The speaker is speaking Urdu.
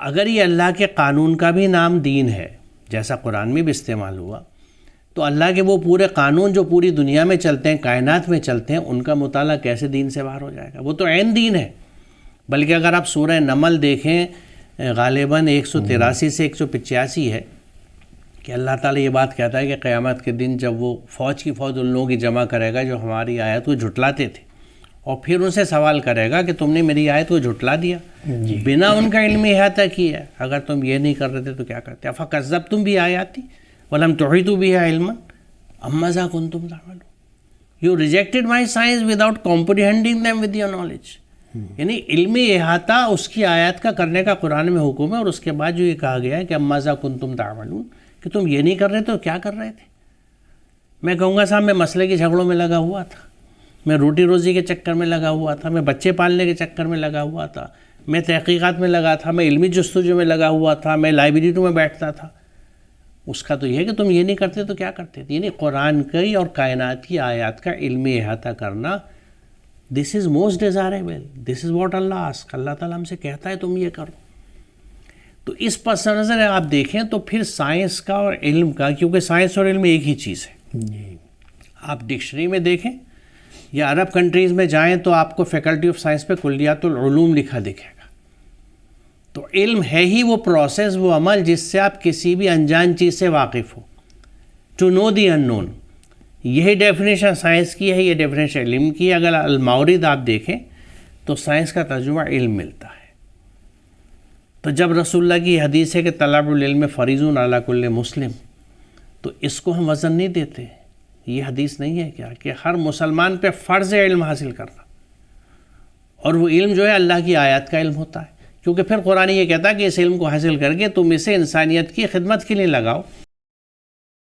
اگر یہ اللہ کے قانون کا بھی نام دین ہے، جیسا قرآن میں بھی استعمال ہوا، تو اللہ کے وہ پورے قانون جو پوری دنیا میں چلتے ہیں، کائنات میں چلتے ہیں، ان کا مطالعہ کیسے دین سے باہر ہو جائے گا؟ وہ تو عین دین ہے۔ بلکہ اگر آپ سورہ نمل دیکھیں، غالباً 183 سے 185 ہے کہ اللہ تعالیٰ یہ بات کہتا ہے کہ قیامت کے دن جب وہ فوج کی فوج ان لوگوں کی جمع کرے گا جو ہماری آیت کو جھٹلاتے تھے، اور پھر ان سے سوال کرے گا کہ تم نے میری آیت کو جھٹلا دیا بنا ان کا علم احاطہ کیا، اگر تم یہ نہیں کر رہے تھے تو کیا کرتے؟ افکذبتم بآیاتی ولم تحیطوا بها علما ام ماذا کنتم تعملون، You rejected my science without comprehending them with your knowledge۔ یعنی علمی احاطہ اس کی آیات کا کرنے کا قرآن میں حکم ہے، اور اس کے بعد جو یہ کہا گیا ہے کہ ام ماذا کنتم تعملون، کہ تم یہ نہیں کر رہے تو کیا کر رہے تھے؟ میں کہوں گا صاحب میں مسئلے کے جھگڑوں میں لگا ہوا تھا، میں روٹی روزی کے چکر میں لگا ہوا تھا، میں بچے پالنے کے چکر میں لگا ہوا تھا، میں تحقیقات میں لگا تھا، میں علمی جستجو میں لگا ہوا تھا، میں لائبریریوں میں بیٹھتا تھا۔ اس کا تو یہ ہے کہ تم یہ نہیں کرتے تو کیا کرتے تھے؟ یعنی قرآن کی اور کائنات کی آیات کا علمی احاطہ کرنا، this is most desirable, this is what Allah ask, Allah تعالیٰ ہم سے کہتا ہے تم یہ کرو۔ تو اس پس نظر آپ دیکھیں تو پھر سائنس کا اور علم کا، کیونکہ سائنس اور علم ایک ہی چیز ہے، آپ ڈکشنری میں دیکھیں یا عرب کنٹریز میں جائیں تو آپ کو فیکلٹی آف سائنس پہ کلیات العلوم لکھا دکھے گا۔ تو علم ہے ہی وہ پروسیس، وہ عمل جس سے آپ کسی بھی انجان چیز سے واقف ہو، ٹو نو دی ان نون۔ یہی ڈیفینیشن سائنس کی ہے، یہ ڈیفینیشن علم کی ہے۔ اگر المورد آپ دیکھیں تو سائنس کا ترجمہ علم ملتا ہے۔ تو جب رسول اللہ کی حدیث ہے کہ طلب العلم فریض علی کل مسلم، تو اس کو ہم وزن نہیں دیتے؟ یہ حدیث نہیں ہے کیا کہ ہر مسلمان پہ فرض ہے علم حاصل کرنا، اور وہ علم جو ہے اللہ کی آیات کا علم ہوتا ہے، کیونکہ پھر قرآن یہ کہتا ہے کہ اس علم کو حاصل کر کے تم اسے انسانیت کی خدمت کے لیے لگاؤ۔